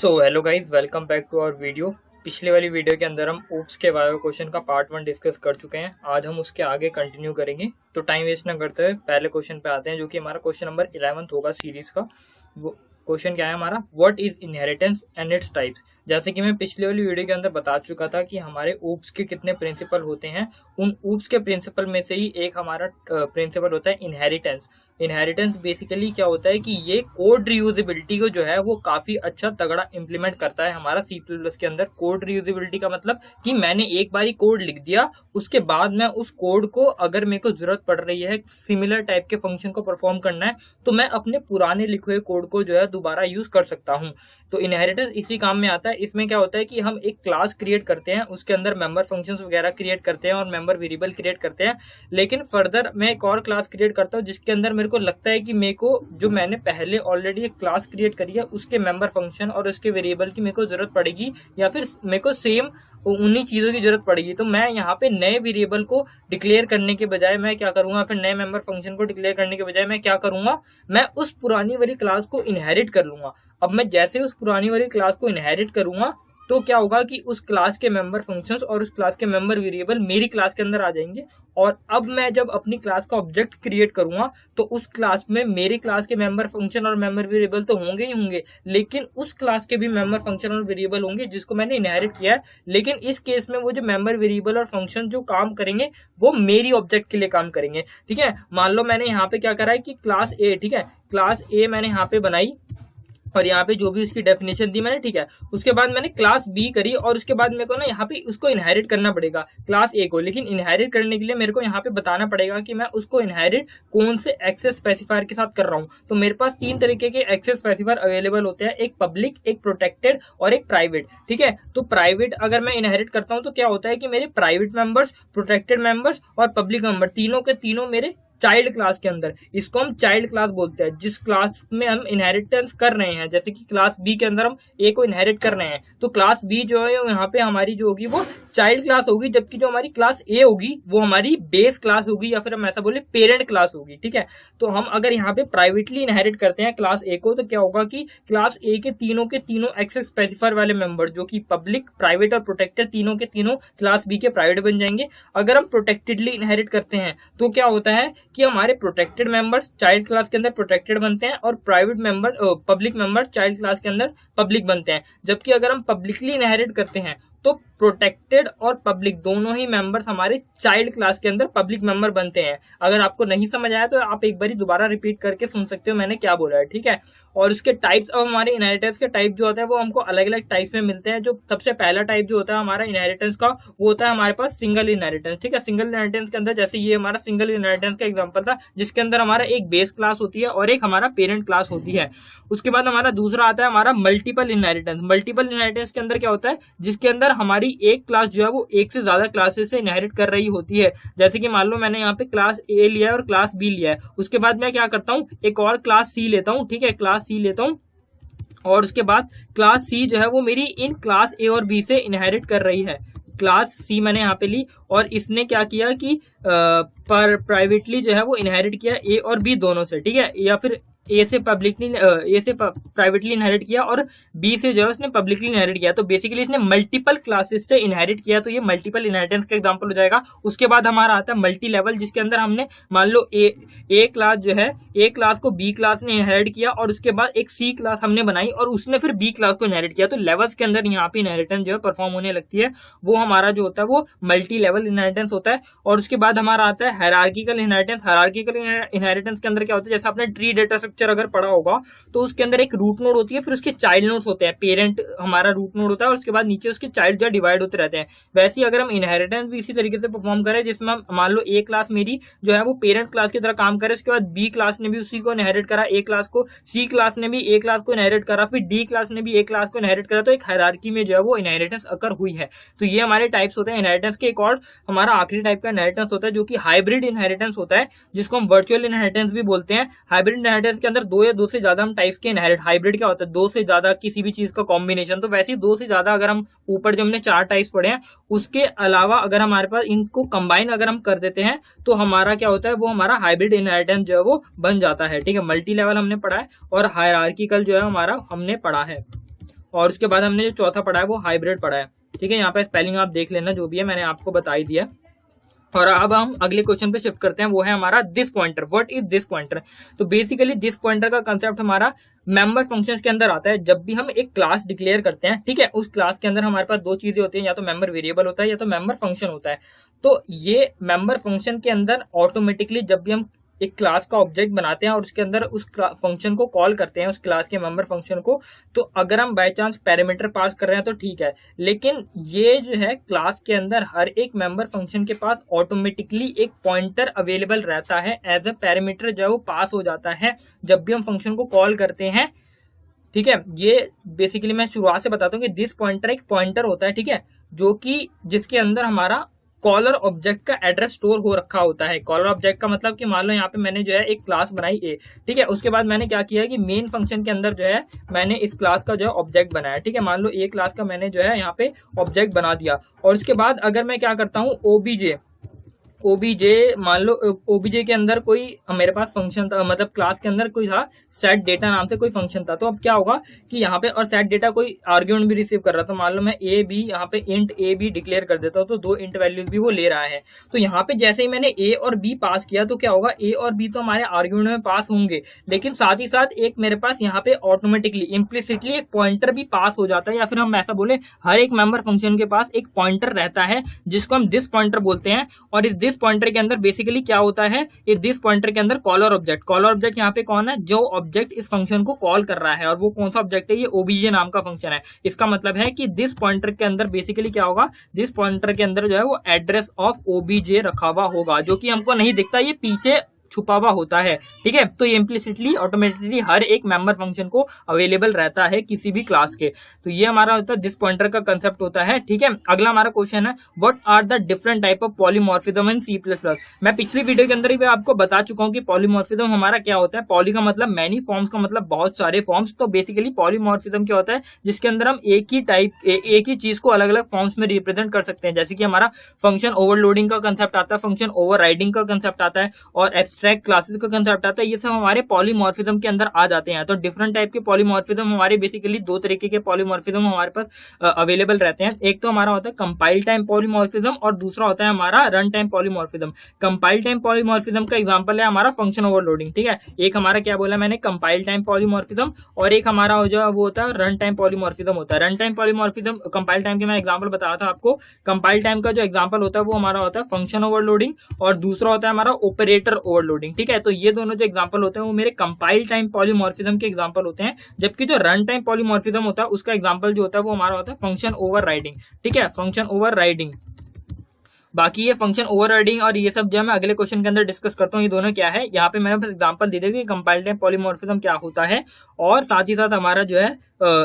So hello guys, welcome back to our video. पिछले वाली video के अंदर हम ऊप्स के बायो क्वेश्चन का पार्ट 1 डिस्कस कर चुके हैं। आज हम उसके आगे कंटिन्यू करेंगे, तो टाइम वेस्ट ना करते हुए पहले क्वेश्चन पे आते हैं, जो कि हमारा क्वेश्चन नंबर 11 होगा सीरीज का। वो क्वेश्चन क्या है हमारा, what is inheritance and its types. जैसे कि मैं पिछले वाली वीडियो के अंदर बता चुका था कि हमारे ऊप्स के कितने प्रिंसिपल होते हैं। उन ऊप्स के प्रिंसिपल में से ही एक हमारा प्रिंसिपल होता है इनहेरिटेंस। इनहेरिटेंस बेसिकली क्या होता है कि ये कोड रियूजेबिलिटी को जो है वो काफी अच्छा तगड़ा इंप्लीमेंट करता है हमारा C++ के अंदर। कोड रियूजेबिलिटी का मतलब कि मैंने एक बारी कोड लिख दिया, उसके बाद मैं उस कोड को अगर मेरे को जरूरत पड़ रही है सिमिलर टाइप के फंक्शन को परफॉर्म करना है, तो मैं अपने पुराने लिखे हुए कोड को जो है दोबारा यूज कर सकता हूँ। तो इनहेरिटेंस इसी काम में आता है। इसमें क्या होता है कि हम एक क्लास क्रिएट करते हैं, उसके अंदर मेंबर फंक्शंस वगैरह क्रिएट करते हैं और मेंबर वेरिएबल क्रिएट करते हैं। लेकिन फर्दर मैं एक और क्लास क्रिएट करता हूँ जिसके अंदर मेरे को लगता है कि मेरे को जो मैंने पहले ऑलरेडी एक क्लास क्रिएट करी है उसके मेंबर फंक्शन और उसके वेरिएबल की मेरे को जरूरत पड़ेगी, या फिर मेरे को सेम उन्हीं चीजों की जरूरत पड़ेगी। तो मैं यहाँ पे नए वेरिएबल को डिक्लेयर करने के बजाय मैं क्या करूंगा, फिर नए मेंबर फंक्शन को डिक्लेयर करने के बजाय मैं क्या करूंगा, मैं उस पुरानी वाली क्लास को इनहेरिट कर लूंगा। अब मैं जैसे उस पुरानी वाली क्लास को इनहेरिट करूंगा तो क्या होगा कि उस क्लास के मेंबर फंक्शंस और उस क्लास के मेंबर वेरिएबल मेरी क्लास के अंदर आ जाएंगे। और अब मैं जब अपनी क्लास का ऑब्जेक्ट क्रिएट करूंगा तो उस क्लास में मेरी क्लास के मेंबर फंक्शन और मेंबर वेरिएबल तो होंगे ही होंगे, लेकिन उस क्लास के भी मेंबर फंक्शन और वेरिएबल होंगे जिसको मैंने इनहेरिट किया है। लेकिन इस केस में वो जो मेंबर वेरिएबल और फंक्शन जो काम करेंगे वो मेरी ऑब्जेक्ट के लिए काम करेंगे। ठीक है, मान लो मैंने यहाँ पे क्या करा है कि क्लास ए, ठीक है, क्लास ए मैंने यहाँ पे बनाई और यहाँ पे जो भी उसकी डेफिनेशन दी मैंने, ठीक है, उसके बाद मैंने क्लास बी करी और उसके बाद मेरे को ना यहाँ पे उसको इनहेरिट करना पड़ेगा क्लास ए को। लेकिन इनहेरिट करने के लिए मेरे को यहाँ पे बताना पड़ेगा कि मैं उसको इनहेरिट कौन से एक्सेस स्पेसिफायर के साथ कर रहा हूँ। तो मेरे पास 3 तरीके के एक्सेस स्पेसिफायर अवेलेबल होते हैं, एक पब्लिक, एक प्रोटेक्टेड और एक प्राइवेट। ठीक है, तो प्राइवेट अगर मैं इनहेरिट करता हूँ तो क्या होता है कि मेरे प्राइवेट मेंबर्स, प्रोटेक्टेड मेंबर्स और पब्लिक मेंबर तीनों के तीनों मेरे चाइल्ड क्लास के अंदर, इसको हम चाइल्ड क्लास बोलते हैं। जिस क्लास में हम इनहेरिटेंस कर रहे हैं, जैसे कि क्लास बी के अंदर हम ए को इनहेरिट कर रहे हैं, तो क्लास बी जो है यहाँ पे हमारी जो होगी वो चाइल्ड क्लास होगी, जबकि जो हमारी क्लास ए होगी वो हमारी बेस क्लास होगी, या फिर हम ऐसा बोले पेरेंट क्लास होगी। ठीक है, तो हम अगर यहाँ पे प्राइवेटली इनहेरिट करते हैं क्लास ए को, तो क्या होगा कि क्लास ए के तीनों एक्सेस स्पेसिफायर वाले मेंबर जो कि पब्लिक, प्राइवेट और प्रोटेक्टेड, तीनों के तीनों क्लास बी के प्राइवेट बन जाएंगे। अगर हम प्रोटेक्टेडली इनहेरिट करते हैं तो क्या होता है कि हमारे प्रोटेक्टेड मेंबर्स चाइल्ड क्लास के अंदर प्रोटेक्टेड बनते हैं और private member, public member child class के अंदर पब्लिक बनते हैं। जबकि अगर हम पब्लिकली इनहेरिट करते हैं तो प्रोटेक्टेड और पब्लिक दोनों ही मेंबर्स हमारे चाइल्ड क्लास के अंदर पब्लिक मेंबर बनते हैं। अगर आपको नहीं समझ आया तो आप एक बारी दोबारा रिपीट करके सुन सकते हो मैंने क्या बोला है। ठीक है, और उसके टाइप्स, अब हमारे इनहेरिटेंस के टाइप जो होता है वो हमको अलग अलग टाइप्स में मिलते हैं। जो सबसे पहला टाइप जो होता है हमारा इनहेरिटेंस का, वो होता है हमारे पास सिंगल इनहेरिटेंस। ठीक है, सिंगल इनहेरिटेंस के अंदर जैसे ये हमारा सिंगल इनहेरिटेंस का एग्जांपल था, जिसके अंदर हमारा एक बेस क्लास होती है और एक हमारा पेरेंट क्लास होती है। उसके बाद हमारा दूसरा आता है हमारा मल्टीपल इनहेरिटेंस। मल्टीपल इनहेरिटेंस के अंदर क्या होता है, जिसके अंदर हमारी एक क्लास जो है वो एक से ज्यादा क्लासेस से इनहेरिट कर रही होती है। जैसे कि मान लो मैंने यहाँ पे क्लास ए लिया है और क्लास बी लिया है, उसके बाद मैं क्या करता हूँ, एक और क्लास सी लेता हूँ। ठीक है, क्लास सी लेता हूँ और उसके बाद क्लास सी जो है वो मेरी इन क्लास ए और बी से इनहेरिट कर रही है। क्लास सी मैंने यहाँ पे ली और इसने क्या किया कि पर प्राइवेटली जो है वो इनहेरिट किया ए और बी दोनों से। ठीक है, या फिर ए से प्राइवेटली इनहेरिट किया और बी से जो है उसने पब्लिकली इनहेरिट किया। तो बेसिकली इसने मल्टीपल क्लासेस से इनहेरिट किया, तो ये मल्टीपल इनहेरिटेंस का एग्जांपल हो जाएगा। उसके बाद हमारा आता है मल्टी लेवल, जिसके अंदर हमने मान लो ए क्लास जो है, ए क्लास को बी क्लास ने इनहेरिट किया और उसके बाद एक सी क्लास हमने बनाई और उसने फिर बी क्लास को इनहेरिट किया। तो लेवल्स के अंदर यहाँ पे इनहेरिटेंस जो है परफॉर्म होने लगती है, वो हमारा जो होता है वो मल्टी लेवल इनहेरिटेंस होता है। और उसके बाद हमारा आता है हायरार्किकल इनहेरिटेंस। हायरार्किकल इनहेरिटेंस के अंदर क्या होता है, जैसे आपने ट्री डेटा स्ट्रक्चर अगर पढ़ा होगा तो उसके अंदर एक रूट नोड होती है, फिर उसके चाइल्ड नोड्स होते हैं। पेरेंट हमारा रूट नोड होता है और उसके बाद नीचे उसके चाइल्ड जो डिवाइड होते रहते हैं। वैसे ही अगर हम इनहेरिटेंस भी इसी तरीके से परफॉर्म करें, जिसमें मान लो ए क्लास मेरी जो है वो पेरेंट क्लास की तरह काम करे, उसके बाद बी क्लास ने भी उसी को इनहेरिट करा ए क्लास को, सी क्लास ने भी ए क्लास को इनहेरिट करा, फिर डी क्लास ने भी ए क्लास को इनहेरिट करा, तो एक हायरार्की में जो है वो इनहेरिटेंस अकर हुई है। तो ये हमारे टाइप्स होते हैं इनहेरिटेंस के। एक और हमारा आखिरी टाइप का इनहेरिटेंस होता है जो कि हाइब्रिड इनहेरिटेंस होता है, जिसको हम वर्चुअल इनहेरिटेंस भी बोलते हैं। हाइब्रिड इनहेरिटेंस के अंदर दो या दो से ज्यादा हम टाइप्स के इनहेरिट, हाइब्रिड क्या होता है, दो से ज्यादा किसी भी चीज का कॉम्बिनेशन। तो वैसे ही दो से ज्यादा अगर हम ऊपर जो हमने 4 टाइप्स पढ़े हैं उसके अलावा अगर हमारे पास इनको कंबाइन अगर हम कर देते हैं तो हमारा क्या होता है, वो हमारा हाइब्रिड इनहेरिटेंस जो है वो बन जाता है। ठीक है, मल्टी लेवल हमने पढ़ा है और हायरार्किकल जो है हमारा हमने पढ़ा है। और उसके बाद हमने जो चौथा पढ़ा है वो हाइब्रिड पढ़ा है। ठीक है, यहाँ पे स्पेलिंग आप देख लेना, जो भी है मैंने आपको बता ही दिया। और अब हम अगले क्वेश्चन पे शिफ्ट करते हैं, वो है हमारा this pointer. What is this pointer? तो बेसिकली दिस पॉइंटर का कंसेप्ट हमारा मेंबर फंक्शंस के अंदर आता है। जब भी हम एक क्लास डिक्लेयर करते हैं, ठीक है, उस क्लास के अंदर हमारे पास दो चीजें होती हैं, या तो मेंबर वेरिएबल होता है या तो मेंबर फंक्शन होता है। तो ये मेंबर फंक्शन के अंदर ऑटोमेटिकली जब भी हम एक क्लास का ऑब्जेक्ट बनाते हैं और उसके अंदर उस फंक्शन को कॉल करते हैं, उस क्लास के मेंबर फंक्शन को, तो अगर हम बाय चांस पैरामीटर पास कर रहे हैं तो ठीक है, लेकिन ये जो है क्लास के अंदर हर एक मेंबर फंक्शन के पास ऑटोमेटिकली एक पॉइंटर अवेलेबल रहता है एज अ पैरामीटर, जो है वो पास हो जाता है जब भी हम फंक्शन को कॉल करते हैं। ठीक है, ये बेसिकली मैं शुरुआत से बताता हूँ कि दिस पॉइंटर एक पॉइंटर होता है, ठीक है, जो कि जिसके अंदर हमारा कॉलर ऑब्जेक्ट का एड्रेस स्टोर हो रखा होता है। कॉलर ऑब्जेक्ट का मतलब कि मान लो यहाँ पे मैंने जो है एक क्लास बनाई ए, ठीक है, उसके बाद मैंने क्या किया कि मेन फंक्शन के अंदर जो है मैंने इस क्लास का जो है ऑब्जेक्ट बनाया। ठीक है, मान लो ए क्लास का मैंने जो है यहाँ पे ऑब्जेक्ट बना दिया, और उसके बाद अगर मैं क्या करता हूँ ओबीजे मान लो ओबीजे के अंदर कोई मेरे पास फंक्शन था, मतलब क्लास के अंदर कोई था सेट डेटा नाम से कोई फंक्शन था। तो अब क्या होगा कि यहाँ पे और सेट डेटा कोई आर्ग्यूमेंट भी रिसीव कर रहा था, मान लो मैं ए बी यहाँ पे इंट ए बी डिक्लेयर कर देता हूँ, तो दो इंट वैल्यूज भी वो ले रहा है। तो यहाँ पे जैसे ही मैंने ए और बी पास किया तो क्या होगा, ए और बी तो हमारे आर्ग्यूमेंट में पास होंगे, लेकिन साथ ही साथ एक मेरे पास यहाँ पे ऑटोमेटिकली इम्प्लिसिटली एक पॉइंटर भी पास हो जाता है, या फिर हम ऐसा बोले हर एक मेंबर फंक्शन के पास एक पॉइंटर रहता है जिसको हम दिस पॉइंटर बोलते हैं। और इस दिस पॉइंटर के अंदर बेसिकली क्या होता है, इस दिस पॉइंटर के अंदर कॉलर ऑब्जेक्ट यहाँ पे कौन है, जो ऑब्जेक्ट इस फंक्शन को कॉल कर रहा है, और वो कौन सा ऑब्जेक्ट है, ये ओबीजे नाम का फंक्शन है। इसका मतलब है कि दिस पॉइंटर के अंदर बेसिकली क्या होगा, दिस पॉइंटर के अंदर जो है वो एड्रेस ऑफ ओबीजे रखा हुआ होगा, जो कि हमको नहीं दिखता, ये पीछे छुपा हुआ होता है। ठीक है, तो ये इम्प्लिसिटली ऑटोमेटिकली हर एक मेंबर फंक्शन को अवेलेबल रहता है किसी भी क्लास के। तो ये हमारा होता है दिस पॉइंटर का कंसेप्ट होता है। ठीक है, अगला हमारा क्वेश्चन है what are the different type of polymorphism in C plus plus. मैं पिछली वीडियो के अंदर ही आपको बता चुका हूँ कि पॉलीमॉर्फिज्म हमारा क्या होता है। पॉली का मतलब मैनी, फॉर्म्स का मतलब बहुत सारे फॉर्म्स। तो बेसिकली पॉलीमॉर्फिज्म क्या होता है, जिसके अंदर हम एक ही चीज को अलग अलग फॉर्म्स में रिप्रेजेंट कर सकते हैं। जैसे कि हमारा फंक्शन ओवरलोडिंग का कंसेप्ट आता है, फंक्शन ओवरराइडिंग का कंसेप्ट आता है, और एब्स्ट्रैक्ट क्लासेस का कंसेप्ट आता है। ये सब हमारे पॉलीमॉर्फिज्म के अंदर आ जाते हैं। तो डिफरेंट टाइप के पॉलीमॉर्फिज्म हमारे बेसिकली दो तरीके के पॉलीमॉर्फिज्म हमारे पास अवेलेबल रहते हैं। एक तो हमारा होता है कंपाइल टाइम पॉलीमॉर्फिज्म, और दूसरा होता है हमारा run time polymorphism. Compile time polymorphism का एग्जांपल है हमारा फंक्शन ओवरलोडिंग। ठीक है, एक हमारा क्या बोला मैंने, कंपाइल टाइम पॉलीमॉर्फिज्म, और एक हमारा जो वो होता है रन टाइम पॉलीमॉर्फिज्म होता है। Run time polymorphism, compile time के मैं एग्जांपल बता रहा था आपको। कंपाइल टाइम का जो एग्जांपल होता है वो हमारा होता है फंक्शन ओवरलोडिंग, और दूसरा होता है हमारा ऑपरेटर ओवरलोडिंग। ठीक है, तो ये दोनों जो एग्जांपल होते हैं वो मेरे कंपाइल टाइम पॉलीमॉर्फिज्म के एग्जांपल होते हैं। जबकि जो रन टाइम पॉलीमॉर्फिज्म होता है उसका एग्जांपल जो होता है वो हमारा होता है फंक्शन ओवरराइडिंग। ठीक है, फंक्शन ओवरराइडिंग। बाकी ये फंक्शन ओवरराइडिंग और ये सब जो है मैं अगले क्वेश्चन के अंदर डिस्कस करता हूँ ये दोनों क्या है। यहाँ पे मैंने बस एग्जांपल दे दिया कि कंपाइल टाइम पॉलीमॉर्फिज्म क्या होता है, और साथ ही साथ हमारा जो है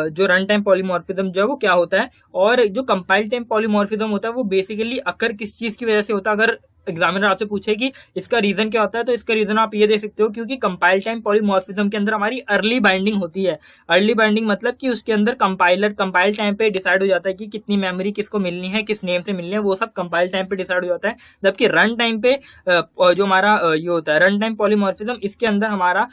जो रन टाइम पॉलीमॉर्फिज्म जो है वो क्या होता है। और जो कंपाइल टाइम पॉलीमॉर्फिज्म होता है वो बेसिकली अक्सर किस चीज की वजह से होता है, अगर एग्जामिनर आपसे पूछे कि इसका रीजन क्या होता है, तो इसका रीजन आप ये दे सकते हो क्योंकि कंपाइल टाइम पॉलीमॉर्फिज्म के अंदर हमारी अर्ली बाइंडिंग होती है। अर्ली बाइंडिंग मतलब कि उसके अंदर कंपाइल टाइम पे डिसाइड हो जाता है कि कितनी मेमोरी किसको मिलनी है, किस नेम से मिलनी है, वो सब कंपाइल टाइम पे डिसाइड हो जाता है। जबकि रन टाइम पे जो हमारा ये होता है रन टाइम पॉलीमॉर्फिज्म, इसके अंदर हमारा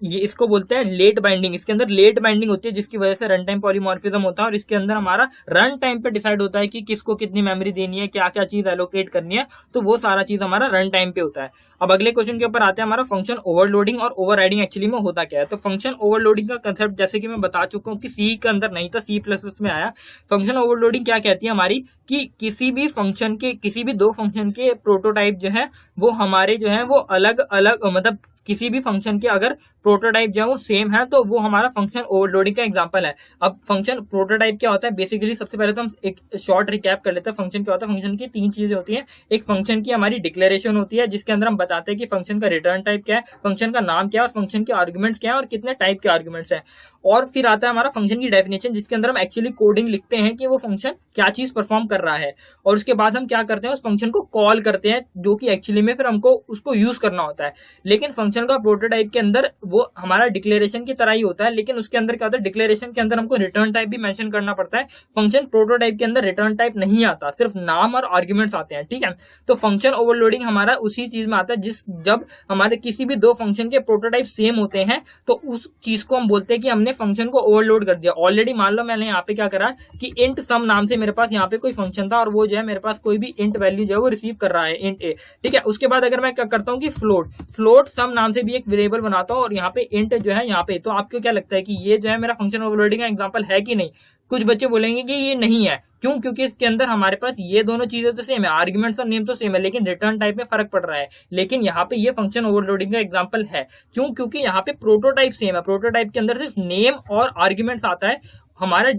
ये इसको बोलते हैं लेट बाइंडिंग। इसके अंदर लेट बाइंडिंग होती है जिसकी वजह से रन टाइम पॉलीमॉर्फिज्म होता है, और इसके अंदर हमारा रन टाइम पे डिसाइड होता है कि किसको कितनी मेमोरी देनी है, क्या क्या चीज एलोकेट करनी है, तो वो सारा चीज हमारा रन टाइम पे होता है। अब अगले क्वेश्चन के ऊपर आते हैं, हमारा फंक्शन ओवरलोडिंग और ओवरराइडिंग एक्चुअली में होता क्या है। तो फंक्शन ओवरलोडिंग का कंसेप्ट जैसे कि मैं बता चुका हूँ कि सी के अंदर नहीं था, सी प्लस प्लस में आया। फंक्शन ओवरलोडिंग क्या कहती है हमारी, कि किसी भी फंक्शन के किसी भी दो फंक्शन के प्रोटोटाइप जो है वो हमारे जो है वो अलग अलग, मतलब किसी भी फंक्शन के अगर प्रोटोटाइप जो है वो सेम है तो वो हमारा फंक्शन ओवरलोडिंग का एग्जांपल है। अब फंक्शन प्रोटोटाइप क्या होता है, बेसिकली सबसे पहले तो हम एक शॉर्ट रिकैप कर लेते हैं। फंक्शन क्या होता है, फंक्शन की तीन चीजें होती हैं। एक फंक्शन की हमारी डिक्लेरेशन होती है जिसके अंदर हम बताते हैं कि फंक्शन का रिटर्न टाइप क्या है, फंक्शन का नाम क्या है, और फंक्शन के आर्गुमेंट्स क्या है, और कितने टाइप के आर्गुमेंट्स है। और फिर आता है हमारा फंक्शन की डेफिनेशन जिसके अंदर हम एक्चुअली कोडिंग लिखते हैं कि वो फंक्शन क्या चीज परफॉर्म कर रहा है, और उसके बाद हम क्या करते हैं, उस फंक्शन को कॉल करते हैं जो कि एक्चुअली में फिर हमको उसको यूज करना होता है। लेकिन फंक्शन फंक्शन का प्रोटोटाइप के अंदर वो हमारा डिक्लेरेशन की तरह ही होता है, लेकिन उसके अंदर क्या होता है, डिक्लेरेशन के अंदर हमको रिटर्न टाइप भी मेंशन करना पड़ता है। फंक्शन प्रोटोटाइप के अंदर रिटर्न टाइप नहीं आता, सिर्फ नाम और आर्ग्यूमेंट्स आते हैं, ठीक है। तो फंक्शन ओवरलोडिंग हमारा उसी चीज में आता है जब हमारे किसी भी दो फंक्शन के प्रोटोटाइप सेम होते हैं तो उस चीज को हम बोलते हैं कि हमने फंक्शन को ओवरलोड कर दिया। ऑलरेडी मान लो मैंने यहाँ पे क्या करा कि इंट सम नाम से मेरे पास यहाँ पे कोई फंक्शन था और वो जो है मेरे पास कोई भी इंट वैल्यू जो है वो रिसीव कर रहा है, इंट ए, ठीक है। उसके बाद अगर मैं क्या करता हूँ कि फ्लोट सम नाम से भी एक वेरिएबल बनाता हूँ और यहाँ पे इंट जो है यहाँ पे, तो आपको क्या लगता है कि ये जो है मेरा फंक्शन ओवरलोडिंग का एग्जांपल है कि नहीं? कुछ बच्चे बोलेंगे कि ये नहीं है। क्यों? क्योंकि इसके अंदर हमारे पास ये दोनों चीजें तो सेम है, आर्ग्यूमेंट्स और नेम तो सेम है, लेकिन रिटर्न टाइप में फर्क पड़ रहा है। लेकिन यहाँ पे ये फंक्शन ओवरलोडिंग का एग्जांपल है। क्यों? क्योंकि यहाँ पे प्रोटोटाइप सेम है, प्रोटोटाइप के अंदर सिर्फ नेम और आर्ग्यूमेंट्स आता है। हमारा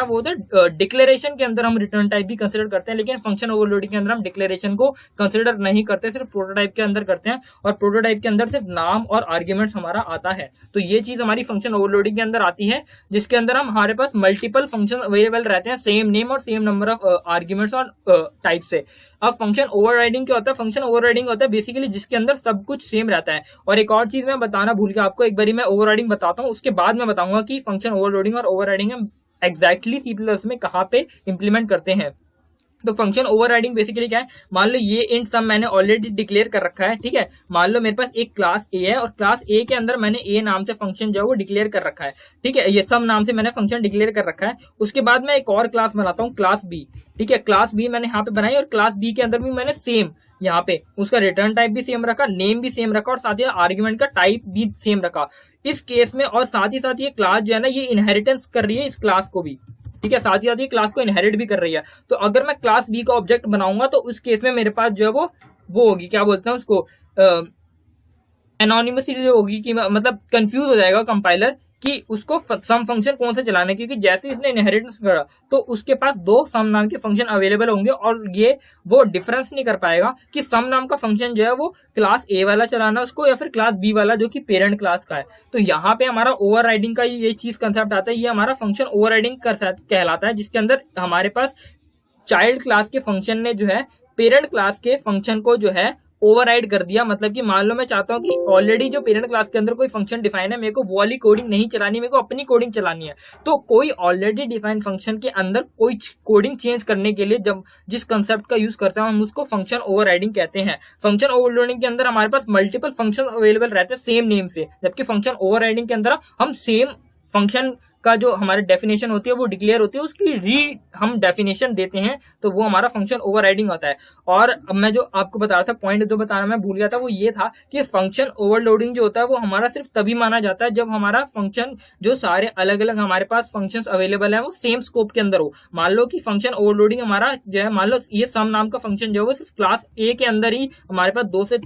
वो तो डिक्लेरेशन के अंदर हम रिटर्न टाइप भी कंसिडर करते हैं, लेकिन फंक्शन ओवरलोडिंग के अंदर हम डिक्लेरेशन को कंसिडर नहीं करते, सिर्फ प्रोटोटाइप के अंदर करते हैं। और प्रोटोटाइप के अंदर सिर्फ नाम और आर्ग्यूमेंट्स हमारा आता है। तो ये चीज हमारी फंक्शन ओवरलोडिंग के अंदर आती है, जिसके अंदर हमारे पास मल्टीपल फंक्शन अवेलेबल रहते हैं, सेम नेम और सेम नंबर ऑफ आर्ग्यूमेंट्स और टाइप से। अब फंक्शन ओवरराइडिंग क्या होता है? फंक्शन ओवरराइडिंग होता है बेसिकली जिसके अंदर सब कुछ सेम रहता है। और एक और चीज मैं बताना भूल गया आपको, एक बारी मैं ओवरराइडिंग बताता हूँ, उसके बाद मैं बताऊंगा कि फंक्शन ओवरलोडिंग और ओवरराइडिंग हम एग्जैक्टली C++ में कहाँ पे इंप्लीमेंट करते हैं। तो फंक्शन ओवरराइडिंग बेसिकली क्या है, मान लो ये इंट सम मैंने ऑलरेडी डिक्लेयर कर रखा है, ठीक है। मान लो मेरे पास एक क्लास ए है और क्लास ए के अंदर मैंने ए नाम से फंक्शन जो है वो डिक्लेयर कर रखा है, ठीक है। ये सम नाम से मैंने फंक्शन डिक्लेयर कर रखा है। उसके बाद मैं एक और क्लास बनाता हूँ, क्लास बी, ठीक है। क्लास बी मैंने यहाँ पे बनाई और क्लास बी के अंदर भी मैंने सेम यहाँ पे उसका रिटर्न टाइप भी सेम रखा, नेम भी सेम रखा और साथ ही आर्ग्यूमेंट का टाइप भी सेम रखा इस केस में। और साथ ही साथ ये क्लास जो है ना ये इनहेरिटेंस कर रही है इस क्लास को भी, ठीक है। साथ ही साथ ये क्लास को इनहेरिट भी कर रही है। तो अगर मैं क्लास बी का ऑब्जेक्ट बनाऊंगा तो उस केस में मेरे पास जो है वो होगी, क्या बोलते हैं उसको, एनोनिमसिटी होगी, कि मतलब कंफ्यूज हो जाएगा कंपाइलर कि उसको सम फंक्शन कौन सा चलाना है, क्योंकि जैसे इसने इनहेरिटेंस करा तो उसके पास दो सम नाम के फंक्शन अवेलेबल होंगे और ये वो डिफरेंस नहीं कर पाएगा कि सम नाम का फंक्शन जो है वो क्लास ए वाला चलाना उसको या फिर क्लास बी वाला जो कि पेरेंट क्लास का है। तो यहाँ पे हमारा ओवरराइडिंग का ये चीज कंसेप्ट आता है, ये हमारा फंक्शन ओवरराइडिंग कहलाता है, जिसके अंदर हमारे पास चाइल्ड क्लास के फंक्शन ने जो है पेरेंट क्लास के फंक्शन को जो है ओवरराइड कर दिया। मतलब कि मान लो मैं चाहता हूं कि ऑलरेडी जो पेरेंट क्लास के अंदर कोई फंक्शन डिफाइन है, मेरे को वो वाली कोडिंग नहीं चलानी, मेरे को अपनी कोडिंग चलानी है। तो कोई ऑलरेडी डिफाइंड फंक्शन के अंदर कोई कोडिंग चेंज करने के लिए जब जिस कंसेप्ट का यूज करते हैं हम उसको फंक्शन ओवरराइडिंग कहते हैं। फंक्शन ओवरलोडिंग के अंदर हमारे पास मल्टीपल फंक्शन अवेलेबल रहते हैं सेम नेम से, जबकि फंक्शन ओवरराइडिंग के अंदर हम सेम फंक्शन का जो हमारी डेफिनेशन होती है वो डिक्लेयर होती है, उसकी हम डेफिनेशन देते हैं, तो वो हमारा फंक्शन ओवरराइडिंग होता है। और अब मैं जो आपको बता रहा था, पॉइंट जो बताना मैं भूल गया था, वो ये था कि फंक्शन ओवरलोडिंग जो होता है वो हमारा सिर्फ तभी माना जाता है जब हमारा फंक्शन जो सारे अलग अलग हमारे पास फंक्शंस अवेलेबल है वो सेम स्कोप के अंदर हो। मान लो कि फंक्शन ओवरलोडिंग हमारा जो है, मान लो ये सम नाम का फंक्शन जो है वो सिर्फ क्लास ए के अंदर ही हमारे पास दो से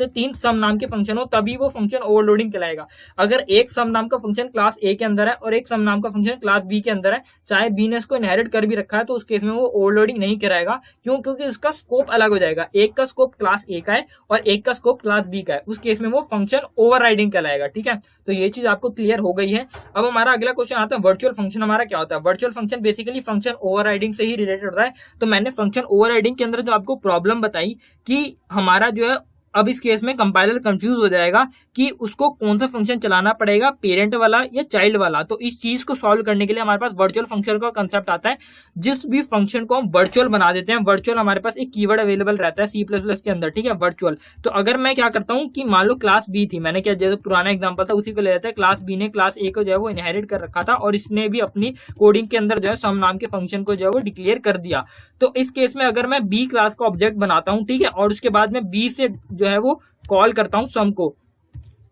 तीन सम नाम के फंक्शन हो, तभी वो फंक्शन ओवरलोडिंग कहलाएगा। अगर एक सम नाम का फंक्शन क्लास ए के अंदर है और एक सम नाम का फंक्शन क्लास बी के अंदर है, चाहे बी ने इसको इनहेरिट कर भी रखा है, तो उस केस में वो ओवरलोडिंग नहीं कराएगा। क्यों? क्योंकि उसका स्कोप अलग हो जाएगा, एक का स्कोप क्लास ए का है और एक का स्कोप क्लास बी का है, उस केस में वो फंक्शन ओवरराइडिंग कहलाएगा, ठीक है। तो ये चीज आपको क्लियर हो गई है। अब हमारा अगला क्वेश्चन आता है वर्चुअल फंक्शन हमारा क्या होता है। Virtual function basically function overriding से ही रिलेटेड होता है। तो मैंने फंक्शन ओवरराइडिंग के अंदर जो आपको प्रॉब्लम बताई कि हमारा जो है, अब इस केस में कंपाइलर कंफ्यूज हो जाएगा कि उसको कौन सा फंक्शन चलाना पड़ेगा, पेरेंट वाला या चाइल्ड वाला। तो इस चीज को सॉल्व करने के लिए हमारे पास वर्चुअल फंक्शन का कंसेप्ट आता है। जिस भी फंक्शन को हम वर्चुअल बना देते हैं, वर्चुअल हमारे पास एक कीवर्ड अवेलेबल रहता है C++ के अंदर, ठीक है, वर्चुअल। तो अगर मैं क्या करता हूँ कि मान लो क्लास बी थी, मैंने क्या जैसे पुराना एग्जाम्पल था उसी को ले लेते हैं। क्लास बी ने क्लास ए को जो है वो इनहेरिट कर रखा था और इसने भी अपनी कोडिंग के अंदर जो है सम नाम के फंक्शन को जो है वो डिक्लेयर कर दिया। तो इस केस में अगर मैं बी क्लास का ऑब्जेक्ट बनाता हूँ, ठीक है, और उसके बाद में बी से जो है वो कॉल करता हूं सम को,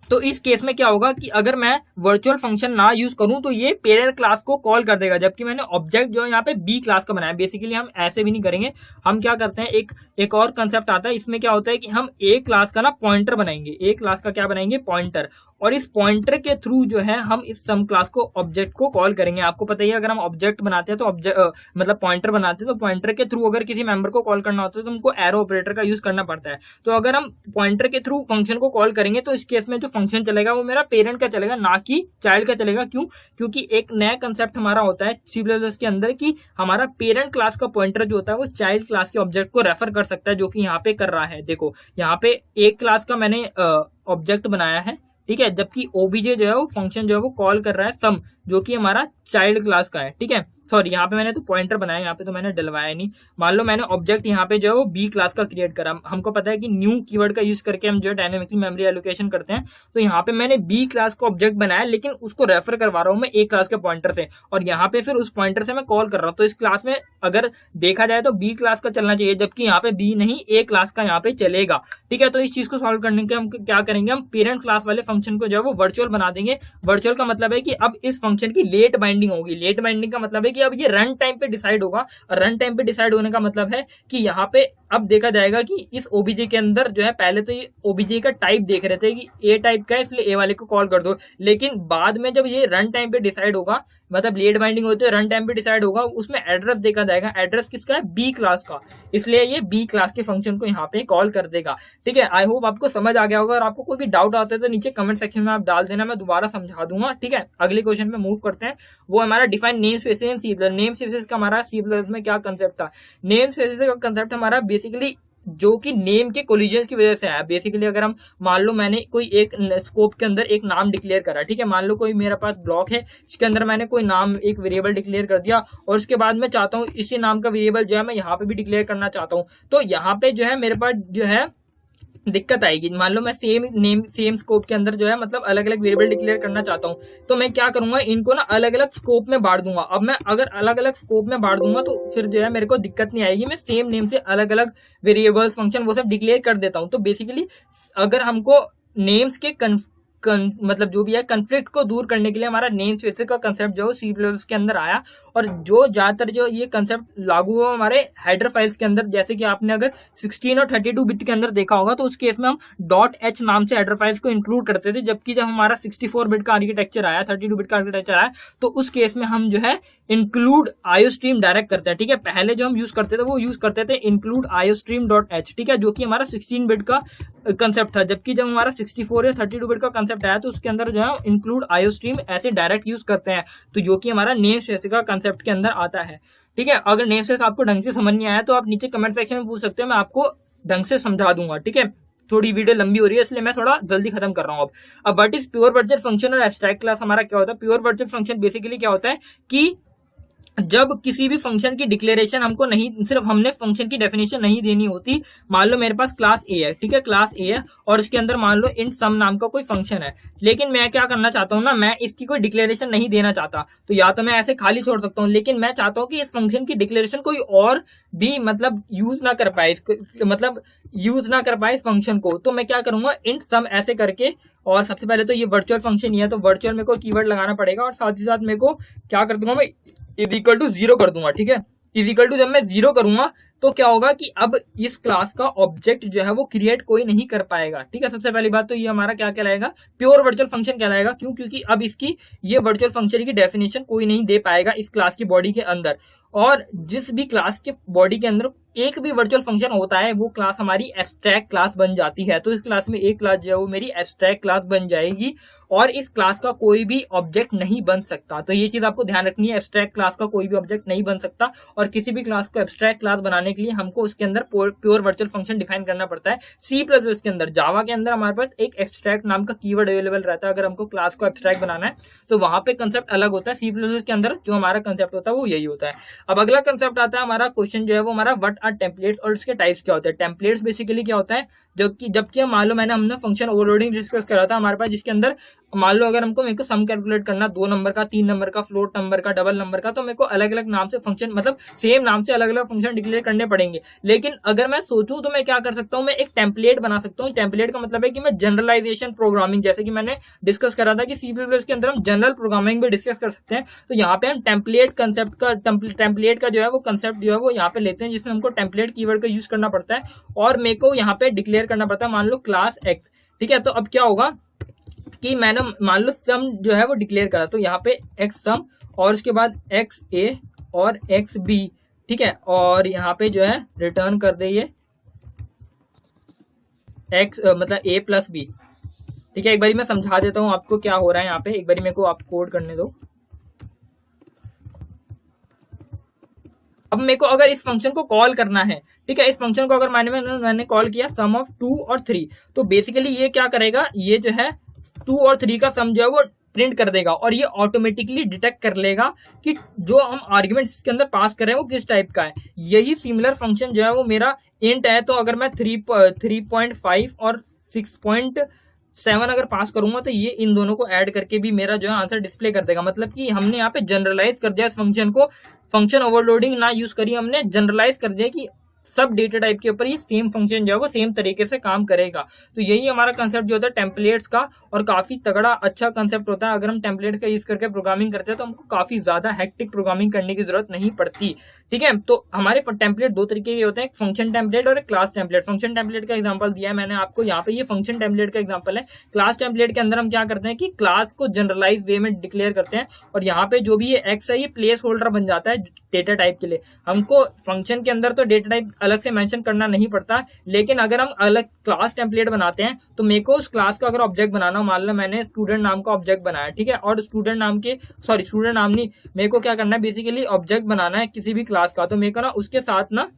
तो इस केस में क्या होगा कि अगर मैं वर्चुअल फंक्शन ना यूज करूं तो ये पेरेंट क्लास को कॉल कर देगा, जबकि मैंने ऑब्जेक्ट जो है यहाँ पे बी क्लास का बनाया। बेसिकली हम ऐसे भी नहीं करेंगे, हम क्या करते हैं, एक और कंसेप्ट आता है। इसमें क्या होता है कि हम ए क्लास का ना पॉइंटर बनाएंगे, ए क्लास का क्या बनाएंगे, पॉइंटर, और इस पॉइंटर के थ्रू जो है हम इस सम क्लास को ऑब्जेक्ट को कॉल करेंगे। आपको पता ही है अगर हम ऑब्जेक्ट बनाते हैं तो मतलब पॉइंटर बनाते हैं तो पॉइंटर के थ्रू अगर किसी मेंबर को कॉल करना होता है तो हमको एरो ऑपरेटर का यूज करना पड़ता है। तो अगर हम पॉइंटर के थ्रू फंक्शन को कॉल करेंगे तो इस केस में जो फंक्शन चलेगा वो मेरा पेरेंट का चलेगा, ना कि चाइल्ड का चलेगा। क्यों? क्योंकि एक नया कंसेप्ट हमारा होता है C++ के अंदर कि हमारा पेरेंट क्लास का पॉइंटर जो होता है वो चाइल्ड क्लास के ऑब्जेक्ट को रेफर कर सकता है, जो कि यहाँ पे कर रहा है। देखो यहाँ पे एक क्लास का मैंने ऑब्जेक्ट बनाया है, ठीक है, जबकि ओबीजे जो है वो फंक्शन जो है वो कॉल कर रहा है सम, जो कि हमारा चाइल्ड क्लास का है, ठीक है। सॉरी, यहाँ पे मैंने तो पॉइंटर बनाया, यहाँ पे तो मैंने डलवाया नहीं। मान लो मैंने ऑब्जेक्ट यहाँ पे जो है वो बी क्लास का क्रिएट करा, हमको पता है कि न्यू कीवर्ड का यूज करके हम जो है डायनेमिकली मेमोरी एलोकेशन करते हैं, तो यहाँ पे मैंने बी क्लास का ऑब्जेक्ट बनाया, लेकिन उसको रेफर करवा रहा हूँ मैं ए क्लास के पॉइंटर से, और यहाँ पे फिर उस पॉइंटर से मैं कॉल कर रहा हूँ। तो इस क्लास में अगर देखा जाए तो बी क्लास का चलना चाहिए, जबकि यहाँ पे बी नहीं ए क्लास का यहाँ पे चलेगा, ठीक है। तो इस चीज को सॉल्व करने के हम क्या करेंगे, हम पेरेंट क्लास वाले फंक्शन को जो है वो वर्चुअल बना देंगे। वर्चुअल का मतलब है कि अब इस फंक्शन की लेट बाइंडिंग होगी। लेट बाइंडिंग का मतलब है कि अब ये रन टाइम पे डिसाइड होगा, और रन टाइम पे डिसाइड होने का मतलब है कि यहाँ पे अब देखा जाएगा कि इस ओबीजे के अंदर जो है, पहले तो ये ओबीजे का टाइप देख रहे थे कि ए टाइप का है, इसलिए ए वाले को कॉल कर दो, लेकिन बाद में जब ये रन टाइम पे डिसाइड होगा, मतलब लेट बाइंडिंग होती है, रन टाइम पे डिसाइड होगा, उसमें एड्रेस देखा जाएगा, एड्रेस किसका है, बी क्लास का, इसलिए ये बी क्लास के फंक्शन को यहाँ पे कॉल कर देगा, ठीक है। आई होप आपको समझ आ गया होगा, और आपको कोई भी डाउट आता है तो नीचे कमेंट सेक्शन में आप डाल देना, मैं दोबारा समझा दूंगा, ठीक है। अगले क्वेश्चन पे मूव करते हैं, वो हमारा define namespaces in C plus. Namespaces का हमारा सी प्लस में क्या कंसेप्ट था, नेम स्पेसेस का कंसेप्ट हमारा बेसिकली जो कि नेम के कोलिजन्स की वजह से है। बेसिकली अगर हम मान लो मैंने कोई एक स्कोप के अंदर एक नाम डिक्लेयर करा, ठीक है, मान लो कोई मेरे पास ब्लॉक है, इसके अंदर मैंने कोई नाम एक वेरिएबल डिक्लेयर कर दिया, और उसके बाद मैं चाहता हूँ इसी नाम का वेरिएबल जो है मैं यहाँ पे भी डिक्लेयर करना चाहता हूँ, तो यहाँ पे जो है मेरे पास जो है दिक्कत आएगी। मान लो मैं सेम नेम सेम स्कोप के अंदर जो है मतलब अलग अलग वेरिएबल डिक्लेयर करना चाहता हूँ, तो मैं क्या करूंगा, इनको ना अलग अलग स्कोप में बांट दूंगा। अब मैं अगर अलग अलग स्कोप में बांट दूंगा तो फिर जो है मेरे को दिक्कत नहीं आएगी, मैं सेम नेम से अलग अलग वेरिएबल्स फंक्शन वो सब डिक्लेयर कर देता हूँ। तो बेसिकली अगर हमको नेम्स के मतलब जो भी है कन्फ्लिक्ट को दूर करने के लिए हमारा नेम स्पेस का कंसेप्ट जो सी प्लस के अंदर आया, और जो ज्यादातर जो ये कंसेप्ट लागू हुआ हमारे हेडर फाइल्स के अंदर, जैसे कि आपने अगर 16 और 32 बिट के अंदर देखा होगा, तो उस केस में हम .h नाम से हेडर फाइल्स को इंक्लूड करते थे, जबकि जब हमारा 64 बिट का आर्किटेक्चर आया, 32 बिट का आर्किटेक्चर आया, तो उस केस में हम जो है इंक्लूड आईओस्ट्रीम डायरेक्ट करते हैं, ठीक है। पहले जो हम यूज करते थे वो यूज करते थे इंक्लूड आईओस्ट्रीम.h, ठीक है, जो कि हमारा 16 बिट का कंसेप्ट था, जबकि जब हमारा 64 या 32 बिट का कंसेप्ट आया तो उसके अंदर जो है इंक्लूड आईओस्ट्रीम ऐसे डायरेक्ट यूज करते हैं, तो जो कि हमारा नेम स्पेस का कंसेप्ट के अंदर आता है, ठीक है। अगर नेम स्पेस आपको ढंग से समझ नहीं आया तो आप नीचे कमेंट सेक्शन में पूछ सकते हैं, मैं आपको ढंग से समझा दूंगा, ठीक है। थोड़ी वीडियो लंबी हो रही है इसलिए मैं थोड़ा जल्दी खत्म कर रहा हूँ। अब what is pure virtual function और एब्स्ट्रैक्ट क्लास हमारा क्या होता है। प्योर वर्चुअल फंक्शन बेसिकली क्या होता है कि जब किसी भी फंक्शन की डिक्लेरेशन हमको नहीं, सिर्फ हमने फंक्शन की डेफिनेशन नहीं देनी होती। मान लो मेरे पास क्लास ए है, ठीक है, क्लास ए है, और उसके अंदर मान लो int सम नाम का कोई फंक्शन है, लेकिन मैं क्या करना चाहता हूँ ना, मैं इसकी कोई डिक्लेरेशन नहीं देना चाहता, तो या तो मैं ऐसे खाली छोड़ सकता हूँ, लेकिन मैं चाहता हूँ कि इस फंक्शन की डिक्लेरेशन कोई और भी मतलब यूज ना कर पाए, मतलब यूज ना कर पाए इस फंक्शन को, तो मैं क्या करूंगा, int सम ऐसे करके, और सबसे पहले तो ये वर्चुअल फंक्शन ही है, तो वर्चुअल मेरे को कीवर्ड लगाना पड़ेगा, और साथ ही साथ मेरे को क्या कर दूंगा, मैं इज इक्वल टू 0 कर दूंगा, ठीक है। इज इक्वल टू जब मैं 0 करूंगा तो क्या होगा कि अब इस क्लास का ऑब्जेक्ट जो है वो क्रिएट कोई नहीं कर पाएगा, ठीक है। सबसे पहली बात तो ये हमारा क्या कहलाएगा, प्योर वर्चुअल फंक्शन कहलाएगा। क्यों, क्योंकि अब इसकी ये वर्चुअल फंक्शन की डेफिनेशन कोई नहीं दे पाएगा इस क्लास की बॉडी के अंदर, और जिस भी क्लास के बॉडी के अंदर एक भी वर्चुअल फंक्शन होता है वो क्लास हमारी एब्स्ट्रैक्ट क्लास बन जाती है। तो इस क्लास में एक क्लास जो है वो मेरी एब्स्ट्रैक्ट क्लास बन जाएगी, और इस क्लास का कोई भी ऑब्जेक्ट नहीं बन सकता। तो ये चीज आपको ध्यान रखनी है, एब्स्ट्रैक्ट क्लास का कोई भी ऑब्जेक्ट नहीं बन सकता, और किसी भी क्लास को एब्स्ट्रैक्ट क्लास बनाने के लिए हमको उसके अंदर प्योर वर्चुअल फंक्शन डिफाइन करना पड़ता है। सी प्लस प्लस के अंदर, जावा के अंदर हमारे पास एक एब्स्ट्रैक्ट नाम का कीवर्ड अवेलेबल रहता है, अगर हमको क्लास को एब्स्ट्रैक्ट बनाना है तो वहां पे कंसेप्ट अलग होता है। सी प्लस प्लस के अंदर जो हमारा कंसेप्ट होता है वो यही होता है। अब अगला कंसेप्ट आता है हमारा क्वेश्चन जो है वो हमारा व्हाट आर टेम्पलेट्स, और इसके टाइप्स क्या होते हैं। टेम्पलेट्स बेसिकली क्या होता है, जबकि मान लो हमने फंक्शन ओवरलोडिंग डिस्कस करा था हमारे पास, जिसके अंदर मान लो अगर हमको मेरे को सम कैलकुलेट करना 2 नंबर का, 3 नंबर का, फ्लोट नंबर का, डबल नंबर का, तो मेरे को अलग अलग नाम से फंक्शन, मतलब सेम नाम से अलग अलग फंक्शन डिक्लेयर करने पड़ेंगे। लेकिन अगर मैं सोचूं तो मैं क्या कर सकता हूं, मैं एक टेम्पलेट बना सकता हूं। टेम्पलेट का मतलब है कि मैं जनरलाइजेशन प्रोग्रामिंग, जैसे कि मैंने डिस्कस करा था कि सी प्लस प्लस के अंदर हम जनरल प्रोग्रामिंग भी डिस्कस कर सकते हैं, तो यहाँ पे हम टेम्पलेट कंसेप्ट का, टेम्पलेट का जो है वो कंसेप्ट जो है वो यहाँ पे लेते हैं, जिसमें हमको टेम्पलेट कीवर्ड का यूज करना पड़ता है, और मेरे को यहाँ पे डिक्लेयर करना पड़ता है मान लो क्लास एक्स, ठीक है। तो अब क्या होगा कि मैंने मान लो सम जो है वो डिक्लेयर करा, तो यहाँ पे एक्स सम, और उसके बाद एक्स ए और एक्स बी, ठीक है, और यहाँ पे जो है रिटर्न कर दे ये एक्स मतलब ए प्लस बी, ठीक है। एक बारी मैं समझा देता हूँ आपको क्या हो रहा है यहाँ पे, एक बारी मेरे को आप कोड करने दो। अब मेरे को अगर इस फंक्शन को कॉल करना है, ठीक है, इस फंक्शन को अगर मैंने कॉल किया सम ऑफ 2 और 3, तो बेसिकली ये क्या करेगा, ये जो है 2 और 3 का सम जो है वो प्रिंट कर देगा और ये ऑटोमेटिकली डिटेक्ट कर लेगा कि जो हम आर्ग्यूमेंट्स इसके अंदर पास कर रहे हैं वो किस टाइप का है। यही सिमिलर फंक्शन जो है वो मेरा इंट है, तो अगर मैं 3.5 और 6.7 अगर पास करूंगा तो ये इन दोनों को ऐड करके भी मेरा जो है आंसर डिस्प्ले कर देगा। मतलब कि हमने यहाँ पे जनरलाइज कर दिया इस फंक्शन को, फंक्शन ओवरलोडिंग ना यूज करी, हमने जनरलाइज कर दिया कि सब डेटा टाइप के ऊपर ये सेम फंक्शन जो है वो सेम तरीके से काम करेगा। तो यही हमारा कंसेप्ट जो होता है टेम्पलेट्स का, और काफी तगड़ा अच्छा कंसेप्ट होता है। अगर हम टेम्पलेट्स का यूज करके प्रोग्रामिंग करते हैं तो हमको काफी ज्यादा हेक्टिक प्रोग्रामिंग करने की जरूरत नहीं पड़ती, ठीक है। तो हमारे टेम्पलेट दो तरीके के होते हैं, फंक्शन टेम्पलेट और एक क्लास टेम्पलेट। फंक्शन टेम्पलेट का एग्जांपल दिया है मैंने आपको यहाँ पे, ये फंक्शन टेम्पलेट का एग्जांपल है। क्लास टेम्पलेट के अंदर हम क्या करते हैं कि क्लास को जनरलाइज वे में डिक्लेयर करते हैं, और यहाँ पे जो भी ये एक्स है ये प्लेस होल्डर बन जाता है डेटा टाइप के लिए। हमको फंक्शन के अंदर तो डेटा टाइप अलग से मेंशन करना नहीं पड़ता, लेकिन अगर हम अलग क्लास टेम्पलेट बनाते हैं तो मेरे को उस क्लास का अगर ऑब्जेक्ट बनाना, मान लो मैंने स्टूडेंट नाम का ऑब्जेक्ट बनाया, ठीक है, और स्टूडेंट नाम नहीं, मेरे को क्या करना है, बेसिकली ऑब्जेक्ट बनाना है किसी भी क्लास का। तो मेरे को ना उसके साथ ना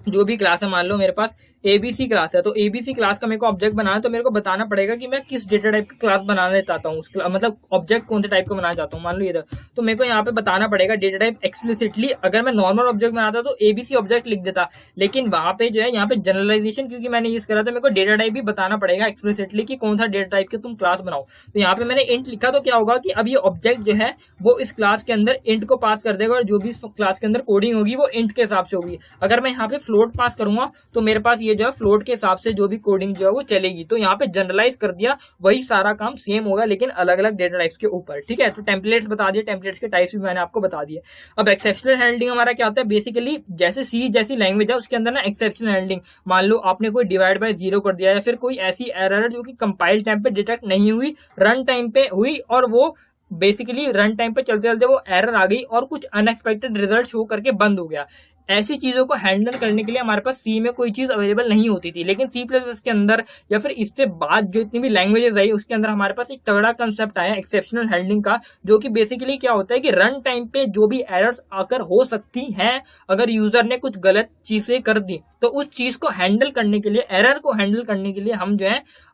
जो भी क्लास है, मान लो मेरे पास एबीसी क्लास है, तो एबीसी क्लास का मेरे को ऑब्जेक्ट बनाना है, तो मेरे को बताना पड़ेगा कि मैं किस डेटा टाइप का क्लास बनाना चाहता हूँ, मतलब ऑब्जेक्ट कौन से टाइप का बनाना चाहता हूँ। मान लो ये तो मेरे को यहाँ पे बताना पड़ेगा डेटा टाइप एक्सप्लिसिटली। अगर मैं नॉर्मल ऑब्जेक्ट बनाता तो एबीसी ऑब्जेक्ट लिख देता, लेकिन वहां पे जो है यहाँ पे जनरलाइजेशन क्योंकि मैंने यूज करा, तो मेरे को डेटा टाइप भी बताना पड़ेगा एक्सप्लिसिटली कि कौन सा डेटा टाइप के तुम क्लास बनाओ। तो यहाँ पे मैंने इंट लिखा, तो क्या होगा कि अब ये ऑब्जेक्ट जो है वो इस क्लास के अंदर इंट को पास कर देगा, और जो भी क्लास के अंदर कोडिंग होगी वो इंट के हिसाब से होगी। अगर मैं यहाँ पे फ्लोट पास करूंगा तो मेरे पास ये जो है फ्लोट के हिसाब से जो भी कोडिंग जो है वो चलेगी। तो यहाँ पे जनरलाइज कर दिया, वही सारा काम सेम होगा लेकिन अलग अलग डेटा टाइप्स के ऊपर, ठीक है। तो टेम्पलेट्स बता दिए, टेम्पलेट्स के टाइप्स भी मैंने आपको बता दिए। अब एक्सेप्शनल हैंडलिंग हमारा क्या होता है, बेसिकली जैसे सी जैसी लैंग्वेज है उसके अंदर ना एक्सेप्शनल हैंडलिंग, मान लो आपने कोई डिवाइड बाय 0 कर दिया, या फिर कोई ऐसी एरर जो कि कंपाइल टाइम पे डिटेक्ट नहीं हुई, रन टाइम पे हुई, और वो बेसिकली रन टाइम पे चलते चलते वो एरर आ गई और कुछ अनएक्सपेक्टेड रिजल्ट शो करके बंद हो गया। ऐसी चीजों को हैंडल करने के लिए हमारे पास सी में कोई चीज अवेलेबल नहीं होती थी, लेकिन सी प्लस प्लस के अंदर या फिर इससे बाद जो इतनी भी लैंग्वेजेस आई उसके अंदर हमारे पास एक तगड़ा कंसेप्ट आया एक्सेप्शनल हैंडलिंग का, जो कि बेसिकली क्या होता है कि रन टाइम पे जो भी एरर्स आकर हो सकती हैं, अगर यूजर ने कुछ गलत चीजें कर दी, तो उस चीज को हैंडल करने के लिए, एरर को हैंडल करने के लिए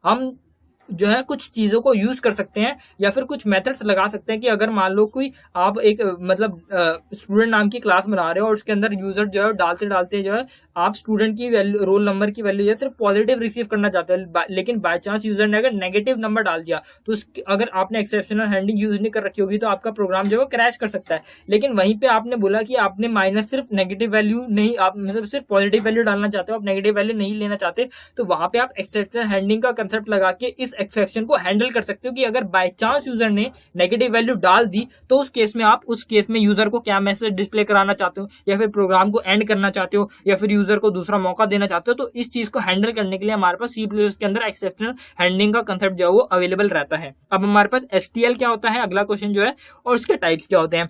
हम जो है कुछ चीजों को यूज कर सकते हैं, या फिर कुछ मेथड्स लगा सकते हैं कि अगर मान लो कोई आप एक मतलब स्टूडेंट नाम की क्लास बना रहे हो और उसके अंदर यूजर जो है डालते डालते जो है आप स्टूडेंट की वैल्यू, रोल नंबर की वैल्यू जो है सिर्फ पॉजिटिव रिसीव करना चाहते हो, लेकिन बाय चांस यूजर ने अगर नेगेटिव नंबर डाल दिया तो अगर आपने एक्सेप्शनल हैंडलिंग यूज नहीं कर रखी होगी तो आपका प्रोग्राम जो है क्रैश कर सकता है। लेकिन वहीं पे आपने बोला कि आपने माइनस सिर्फ नेगेटिव वैल्यू नहीं, आप मतलब सिर्फ पॉजिटिव वैल्यू डालना चाहते हो, आप नेगेटिव वैल्यू नहीं लेना चाहते, तो वहां पे आप एक्सेप्शनल हैंडलिंग का कंसेप्ट लगा के इस एक्सेप्शन को हैंडल कर सकते हो कि अगर बाय चांस यूजर ने नेगेटिव वैल्यू डाल दी तो उस केस में यूजर को क्या मैसेज डिस्प्ले कराना चाहते हो, या फिर प्रोग्राम को एंड करना चाहते हो, या फिर यूजर को दूसरा मौका देना चाहते हो। तो इस चीज को हैंडल करने के लिए हमारे पास सी प्लस के अंदर एक्सेप्शनल हैंडलिंग का कंसेप्ट जो है वो अवेलेबल रहता है। अब हमारे पास एसटीएल क्या होता है, अगला क्वेश्चन जो है, और उसके टाइप्स क्या होते हैं।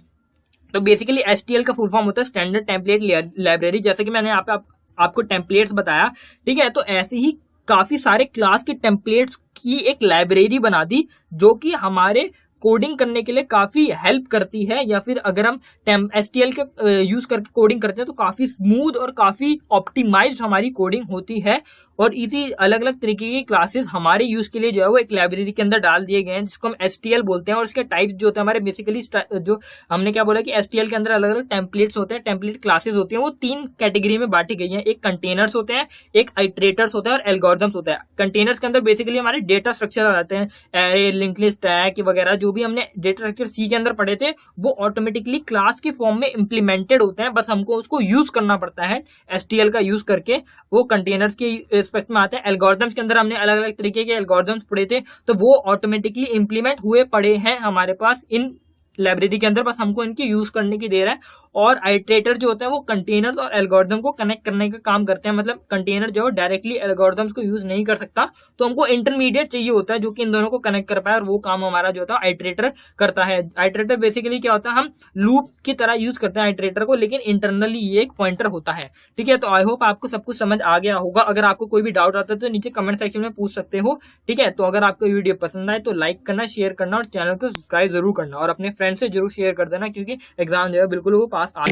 तो बेसिकली एसटीएल का फुल फॉर्म होता है स्टैंडर्ड टेम्पलेट लाइब्रेरी, जैसे कि मैंने यहाँ पे आपको टेम्पलेट्स बताया, ठीक है। तो ऐसे ही काफी सारे क्लास के टेम्पलेट्स की एक लाइब्रेरी बना दी जो कि हमारे कोडिंग करने के लिए काफी हेल्प करती है, या फिर अगर हम एसटीएल के यूज करके कोडिंग करते हैं तो काफी स्मूथ और काफी ऑप्टिमाइज्ड हमारी कोडिंग होती है। और इसी अलग अलग तरीके की क्लासेस हमारे यूज के लिए जो है वो एक लाइब्रेरी के अंदर डाल दिए गए हैं जिसको हम एसटीएल बोलते हैं। और इसके टाइप्स जो होते हैं हमारे बेसिकली, जो हमने क्या बोला कि एसटीएल के अंदर अलग अलग टेम्पलेट्स होते हैं, टेम्पलेट क्लासेस होती हैं, वो 3 कैटेगरी में बांटी गई हैं। एक कंटेनर्स होते हैं, एक आइट्रेटर्स होता है, और एल्गोरिथम्स होता है। कंटेनर्स के अंदर बेसिकली हमारे डेटा स्ट्रक्चर आ जाते हैं, एरे, लिंक लिस्ट, टैग वगैरह, जो भी हमने डेटा स्ट्रक्चर सी के अंदर पढ़े थे वो ऑटोमेटिकली क्लास के फॉर्म में इंप्लीमेंटेड होते हैं, बस हमको उसको यूज करना पड़ता है एसटीएल का यूज करके, वो कंटेनर्स के रिस्पेक्ट में आते हैं। एल्गोरिथम्स के अंदर हमने अलग अलग तरीके के एल्गोरिथम्स पढ़े थे, तो वो ऑटोमेटिकली इंप्लीमेंट हुए पड़े हैं हमारे पास इन लाइब्रेरी के अंदर, बस हमको इनकी यूज करने की देर है। और आइट्रेटर जो होता है वो कंटेनर्स और एल्गोरिथम को कनेक्ट करने का काम करते हैं, मतलब कंटेनर जो है डायरेक्टली एल्गोरिथम्स को यूज नहीं कर सकता, तो हमको इंटरमीडिएट चाहिए होता है जो कि इन दोनों को कनेक्ट कर पाए, और वो काम हमारा जो होता है आइट्रेटर करता है। आइट्रेटर बेसिकली क्या होता है, हम लूप की तरह यूज करते हैं आइट्रेटर को, लेकिन इंटरनली ये एक पॉइंटर होता है, ठीक है। तो आई होप आपको सब कुछ समझ आ गया होगा। अगर आपको कोई भी डाउट आता है तो नीचे कमेंट सेक्शन में पूछ सकते हो, ठीक है। तो अगर आपको वीडियो पसंद आए तो लाइक करना, शेयर करना और चैनल को सब्सक्राइब जरूर करना, और अपने फ्रेंड फ्रेंड से जरूर शेयर कर देना, क्योंकि एग्जाम जो है बिल्कुल वो पास आ